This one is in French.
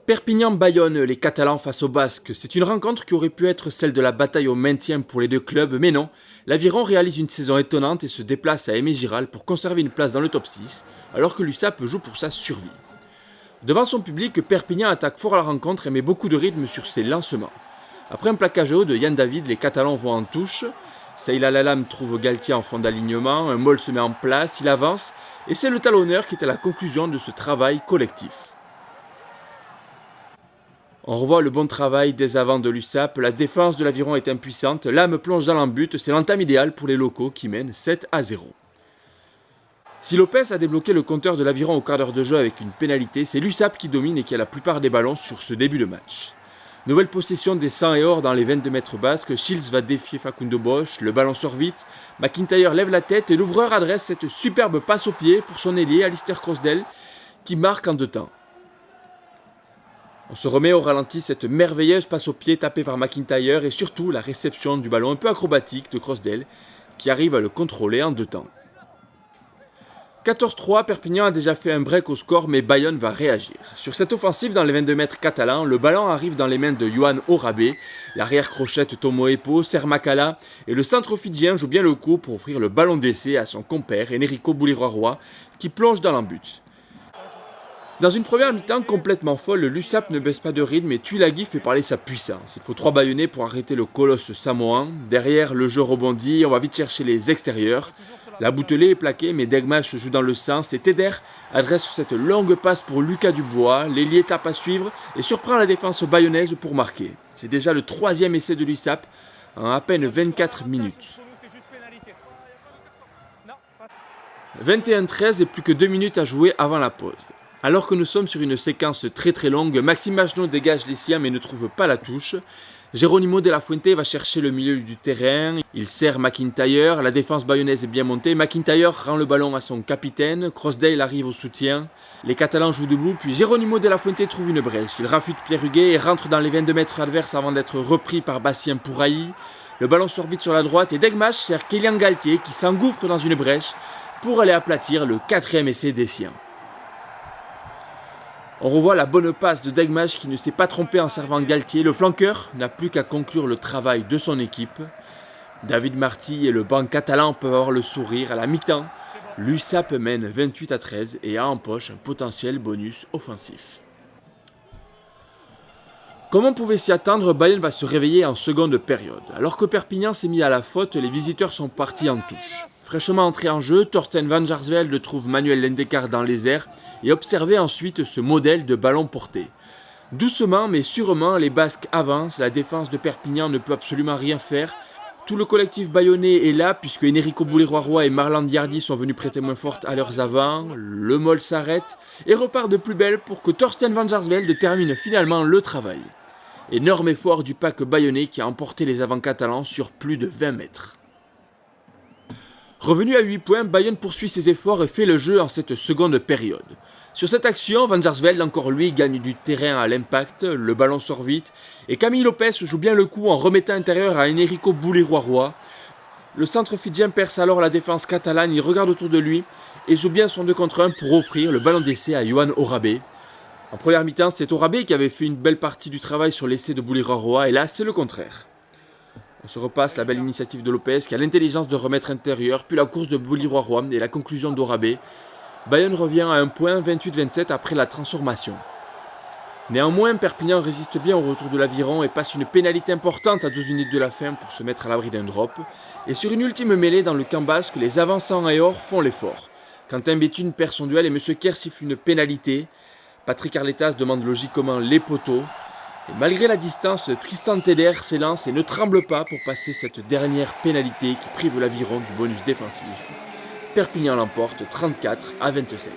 Perpignan-Bayonne, les Catalans face aux Basques, c'est une rencontre qui aurait pu être celle de la bataille au maintien pour les deux clubs, mais non. L'Aviron réalise une saison étonnante et se déplace à Aimé-Giral pour conserver une place dans le top 6, alors que l'USAP joue pour sa survie. Devant son public, Perpignan attaque fort à la rencontre et met beaucoup de rythme sur ses lancements. Après un plaquage haut de Yann David, les Catalans vont en touche. Saïla Lalam trouve Galtier en fond d'alignement, un Moll se met en place, il avance, et c'est le talonneur qui est à la conclusion de ce travail collectif. On revoit le bon travail des avants de l'USAP, la défense de l'Aviron est impuissante, l'âme plonge dans l'embut, c'est l'entame idéale pour les locaux qui mènent 7-0. Si Lopez a débloqué le compteur de l'Aviron au quart d'heure de jeu avec une pénalité, c'est l'USAP qui domine et qui a la plupart des ballons sur ce début de match. Nouvelle possession des 100 et or dans les 22 mètres basques, Shields va défier Facundo Bosch, le ballon sort vite, McIntyre lève la tête et l'ouvreur adresse cette superbe passe au pied pour son ailier Alistair Crosdale qui marque en deux temps. On se remet au ralenti cette merveilleuse passe au pied tapée par McIntyre et surtout la réception du ballon un peu acrobatique de Crosdale qui arrive à le contrôler en deux temps. 14-3, Perpignan a déjà fait un break au score mais Bayonne va réagir. Sur cette offensive dans les 22 mètres catalans, le ballon arrive dans les mains de Yohan Orabé, l'arrière crochette Tomo Epo, Sermakala et le centre fidjien joue bien le coup pour offrir le ballon d'essai à son compère Enrico Bouliroy qui plonge dans l'embut. Dans une première mi-temps complètement folle, l'USAP ne baisse pas de rythme et Tuilagi fait parler sa puissance. Il faut 3 Bayonnais pour arrêter le colosse samoan. Derrière, le jeu rebondit, on va vite chercher les extérieurs. La Boutelée est plaquée, mais Degmash joue dans le sens et Teder adresse cette longue passe pour Lucas Dubois. L'ailier tape à suivre et surprend la défense bayonnaise pour marquer. C'est déjà le 3e essai de l'USAP en à peine 24 minutes. 21-13 et plus que 2 minutes à jouer avant la pause. Alors que nous sommes sur une séquence très longue, Maxime Magenot dégage les siens mais ne trouve pas la touche. Geronimo de la Fuente va chercher le milieu du terrain, il sert McIntyre, la défense bayonnaise est bien montée, McIntyre rend le ballon à son capitaine, Crosdale arrive au soutien, les Catalans jouent debout, puis Geronimo de la Fuente trouve une brèche, il rafute Pierre Huguet et rentre dans les 22 mètres adverses avant d'être repris par Bastien Pourailly. Le ballon sort vite sur la droite et Degmash sert Kylian Galtier qui s'engouffre dans une brèche pour aller aplatir le 4e essai des siens. On revoit la bonne passe de Degmash qui ne s'est pas trompé en servant Galtier. Le flanqueur n'a plus qu'à conclure le travail de son équipe. David Marty et le banc catalan peuvent avoir le sourire à la mi-temps. L'USAP mène 28-13 et a en poche un potentiel bonus offensif. Comme on pouvait s'y attendre, Bayonne va se réveiller en seconde période. Alors que Perpignan s'est mis à la faute, les visiteurs sont partis en touche. Fraîchement entré en jeu, Thorsten van Jaarsveld trouve Manuel Lendekar dans les airs et observait ensuite ce modèle de ballon porté. Doucement mais sûrement, les Basques avancent, la défense de Perpignan ne peut absolument rien faire. Tout le collectif bayonnais est là puisque Enrico Bouliroy et Marland Diardi sont venus prêter main forte à leurs avants. Le Moll s'arrête et repart de plus belle pour que Thorsten van Jaarsveld termine finalement le travail. Énorme effort du pack bayonnais qui a emporté les avants catalans sur plus de 20 mètres. Revenu à 8 points, Bayonne poursuit ses efforts et fait le jeu en cette seconde période. Sur cette action, Van Jaarsveld, encore lui, gagne du terrain à l'impact, le ballon sort vite, et Camille Lopez joue bien le coup en remettant intérieur à Enrico Bouliroy. Le centre fidjien perce alors la défense catalane, il regarde autour de lui et joue bien son 2 contre 1 pour offrir le ballon d'essai à Yohan Orabé. En première mi-temps, c'est Orabé qui avait fait une belle partie du travail sur l'essai de Bouliroy, et là, c'est le contraire. On se repasse la belle initiative de Lopez qui a l'intelligence de remettre intérieur, puis la course de Bouliroy et la conclusion d'Orabé. Bayonne revient à un point 28-27 après la transformation. Néanmoins, Perpignan résiste bien au retour de l'Aviron et passe une pénalité importante à 12 minutes de la fin pour se mettre à l'abri d'un drop. Et sur une ultime mêlée dans le camp basque, les avançants et or font l'effort. Quentin Béthune perd son duel et M. Kerr siffle une pénalité. Patrick Arletas demande logiquement les poteaux. Et malgré la distance, Tristan Teder s'élance et ne tremble pas pour passer cette dernière pénalité qui prive l'Aviron du bonus défensif. Perpignan l'emporte 34-27.